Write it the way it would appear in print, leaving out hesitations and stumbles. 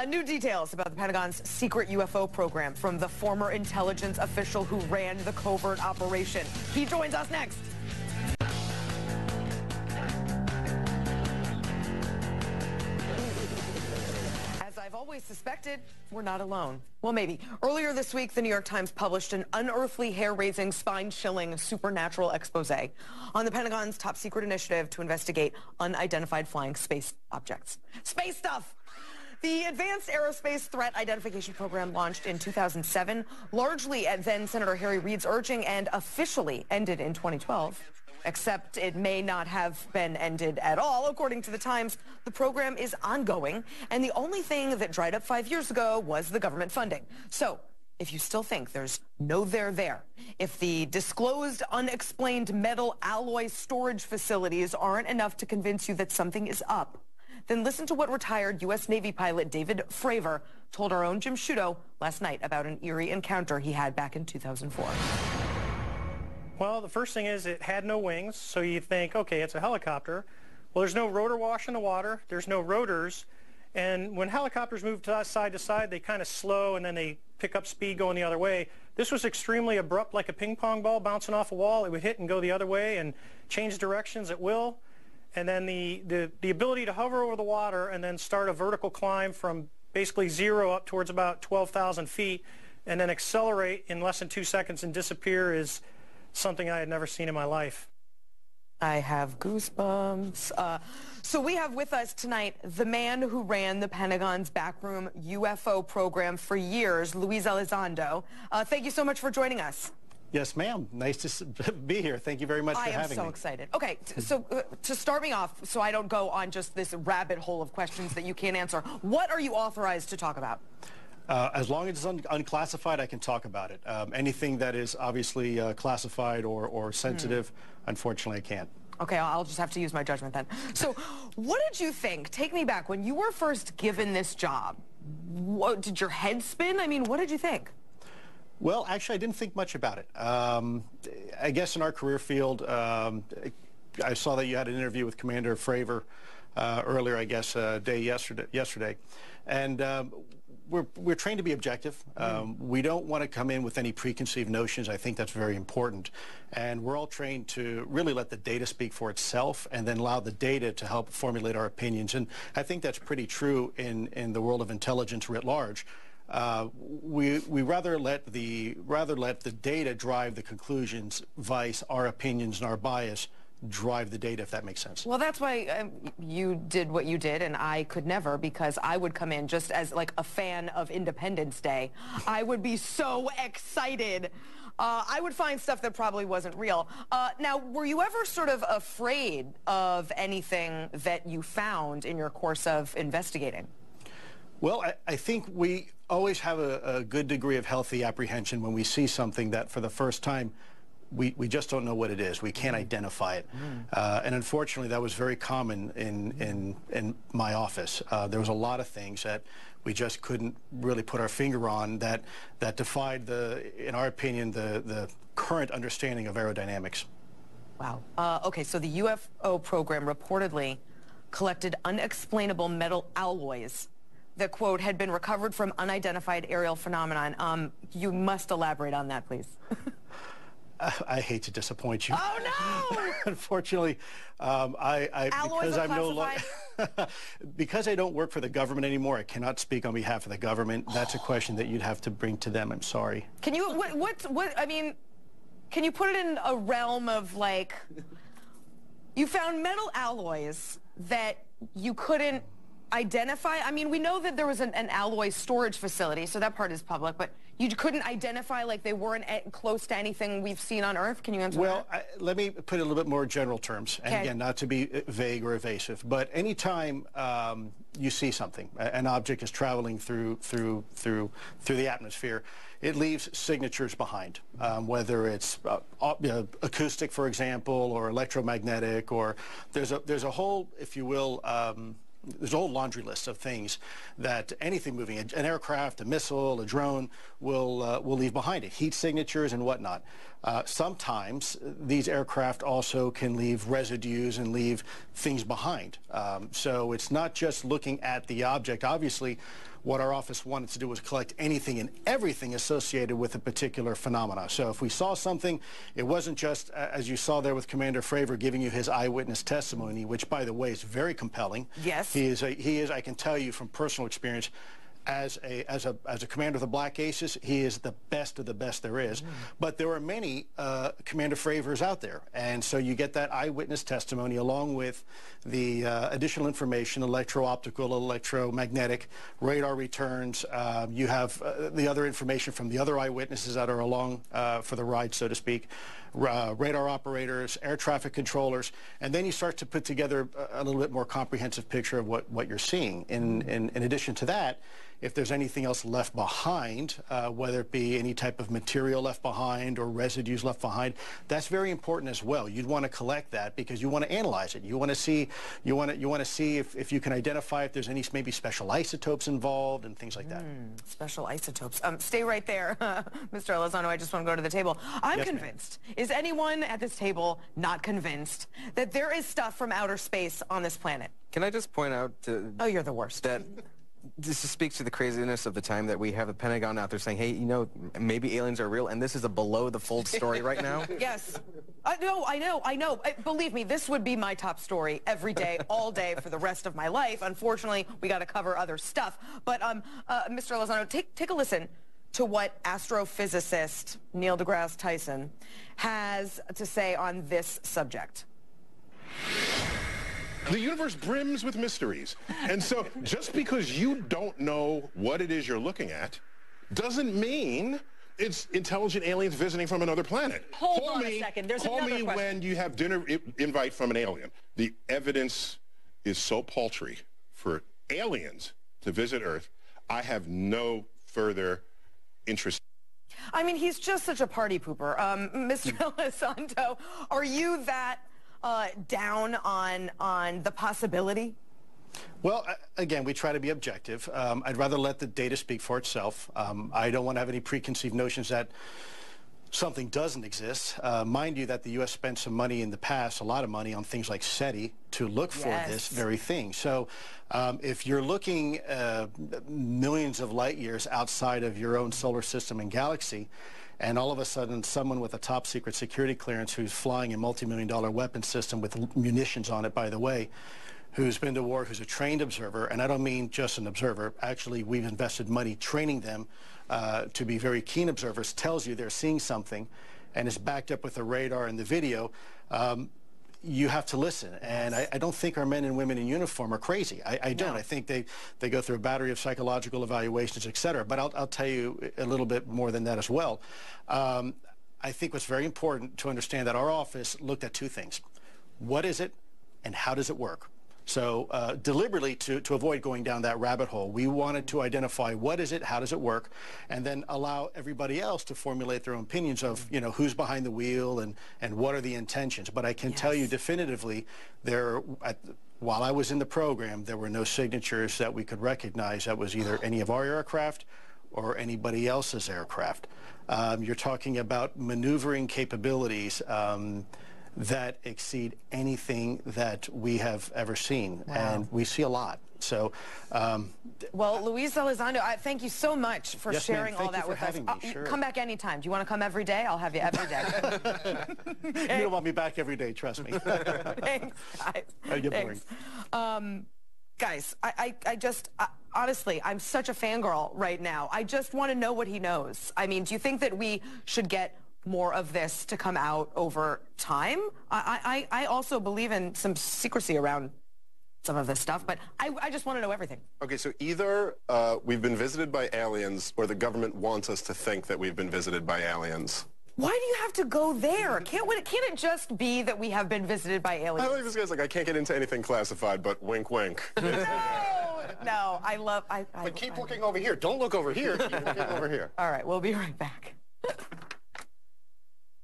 New details about the Pentagon's secret UFO program from the former intelligence official who ran the covert operation. He joins us next. As I've always suspected, we're not alone. Well, maybe. Earlier this week, the New York Times published an unearthly, hair-raising, spine-chilling supernatural expose on the Pentagon's top secret initiative to investigate unidentified flying space objects. Space stuff! The Advanced Aerospace Threat Identification Program launched in 2007, largely at then-Senator Harry Reid's urging, and officially ended in 2012. Except it may not have been ended at all. According to the Times, the program is ongoing, and the only thing that dried up 5 years ago was the government funding. So, if you still think there's no there, if the disclosed unexplained metal alloy storage facilities aren't enough to convince you that something is up, then listen to what retired U.S. Navy pilot David Fravor told our own Jim Sciutto last night about an eerie encounter he had back in 2004. Well, the first thing is it had no wings, so you think, okay, it's a helicopter. Well, there's no rotor wash in the water. There's no rotors. And when helicopters move side to side, they kind of slow, and then they pick up speed going the other way. This was extremely abrupt, like a ping pong ball bouncing off a wall. It would hit and go the other way and change directions at will. And then the ability to hover over the water and then start a vertical climb from basically zero up towards about 12,000 feet and then accelerate in less than 2 seconds and disappear is something I had never seen in my life. I have goosebumps. So we have with us tonight the man who ran the Pentagon's backroom UFO program for years, Luis Elizondo. Thank you so much for joining us. Yes, ma'am. Nice to be here. Thank you very much for having me. I am so excited. Okay, so to start me off, so I don't go on just this rabbit hole of questions that you can't answer, what are you authorized to talk about? As long as it's unclassified, I can talk about it. Anything that is obviously classified or sensitive, unfortunately, I can't. Okay, I'll just have to use my judgment then. So what did you think? Take me back. When you were first given this job, did your head spin? I mean, what did you think? Well, actually, I didn't think much about it. I guess in our career field, I saw that you had an interview with Commander Fravor earlier, I guess, yesterday. And we're trained to be objective. We don't want to come in with any preconceived notions. I think that's very important. And we're all trained to really let the data speak for itself and then allow the data to help formulate our opinions. And I think that's pretty true in the world of intelligence writ large. We rather let the data drive the conclusions, vice our opinions and our bias drive the data, if that makes sense. Well, that's why you did what you did, and I could never, because I would come in just as like a fan of Independence Day. I would be so excited. I would find stuff that probably wasn't real. Now, were you ever sort of afraid of anything that you found in your course of investigating? Well, I think we always have a good degree of healthy apprehension when we see something that for the first time we just don't know what it is. We can't identify it. And unfortunately, that was very common in my office. There was a lot of things that we just couldn't really put our finger on that defied, in our opinion, the current understanding of aerodynamics. Wow. Okay, so the UFO program reportedly collected unexplainable metal alloys that, quote, had been recovered from unidentified aerial phenomenon. You must elaborate on that, please. I hate to disappoint you. Oh, no! Unfortunately, because I'm no longer because I don't work for the government anymore, I cannot speak on behalf of the government. That's a question that you'd have to bring to them. I'm sorry. Can you, I mean, can you put it in a realm of, like, you found metal alloys that you couldn't identify? I mean, we know that there was an alloy storage facility, so that part is public, but you couldn't identify, like, they weren't close to anything we've seen on Earth? Can you answer that? Well, let me put it a little bit more general terms, and again, not to be vague or evasive, but anytime you see something, an object is traveling through the atmosphere, it leaves signatures behind, whether it's acoustic, for example, or electromagnetic, or there's a whole, if you will, there's a whole laundry list of things that anything moving, an aircraft, a missile, a drone, will leave behind it, heat signatures and whatnot. Sometimes these aircraft also can leave residues and leave things behind. So it's not just looking at the object. Obviously, what our office wanted to do was collect anything and everything associated with a particular phenomena. So if we saw something, it wasn't just, as you saw there with Commander Fravor, giving you his eyewitness testimony, which, by the way, is very compelling. Yes. He is, I can tell you from personal experience, as a commander of the Black Aces, he is the best of the best there is. But there are many Commander Fravors out there, and so you get that eyewitness testimony along with the additional information, electro-optical, electromagnetic, radar returns. You have the other information from the other eyewitnesses that are along for the ride, so to speak. Radar operators, air traffic controllers, and then you start to put together a little bit more comprehensive picture of what you're seeing. In addition to that, if there's anything else left behind, whether it be any type of material left behind or residues left behind, that's very important as well. You'd want to collect that because you want to analyze it. You want to see, if you can identify if there's any maybe special isotopes involved and things like that. Special isotopes. Stay right there, Mr. Elizondo. I just want to go to the table. I'm convinced. Is anyone at this table not convinced that there is stuff from outer space on this planet? Can I just point out Oh, you're the worst. that this just speaks to the craziness of the time that we have the Pentagon out there saying, hey, you know, maybe aliens are real, and this is a below-the-fold story right now? Yes. No, I know. Believe me, this would be my top story every day, all day, for the rest of my life. Unfortunately, we got to cover other stuff. But, Mr. Elizondo, take a listen to what astrophysicist Neil deGrasse Tyson has to say on this subject. The universe brims with mysteries. And so just because you don't know what it is you're looking at doesn't mean it's intelligent aliens visiting from another planet. Hold on a second. There's another question. Call me when you have dinner invite from an alien. The evidence is so paltry for aliens to visit Earth, I have no further interest. I mean, he's just such a party pooper. Mr. Elizondo, are you that down on the possibility? Well, again, we try to be objective. I'd rather let the data speak for itself. I don't want to have any preconceived notions that something doesn't exist. Mind you that the U.S. spent some money in the past, a lot of money, on things like SETI to look for this very thing. So if you're looking millions of light years outside of your own solar system and galaxy, and all of a sudden someone with a top secret security clearance who's flying a multi-million-dollar weapon system with munitions on it, by the way, who's been to war, who's a trained observer, and I don't mean just an observer, actually we've invested money training them to be very keen observers, tells you they're seeing something and is backed up with the radar and the video, you have to listen. And I don't think our men and women in uniform are crazy. I don't. I think they go through a battery of psychological evaluations, et cetera. But I'll tell you a little bit more than that as well. I think what's very important to understand that our office looked at two things. What is it and how does it work? So deliberately, to avoid going down that rabbit hole, we wanted to identify what is it, how does it work, and then allow everybody else to formulate their own opinions of, you know, who's behind the wheel and what are the intentions. But I can tell you definitively, while I was in the program, there were no signatures that we could recognize that was either any of our aircraft or anybody else's aircraft. You're talking about maneuvering capabilities that exceed anything that we have ever seen, and we see a lot. So, well, Luis Elizondo, thank you so much for sharing all that with us. Sure. Come back anytime. Do you want to come every day? I'll have you every day. You don't want me back every day, trust me. Thanks, guys. I get boring. Guys, I just, honestly, I'm such a fangirl right now. I just want to know what he knows. I mean, do you think that we should get more of this to come out over time? I also believe in some secrecy around some of this stuff, but I just want to know everything. Okay, so either we've been visited by aliens or the government wants us to think that we've been visited by aliens. Why do you have to go there? Can't it just be that we have been visited by aliens? I like this guy's like, I can't get into anything classified, but wink, wink. No, I love... But keep looking over here. Don't look over here. Keep looking over here. All right, we'll be right back.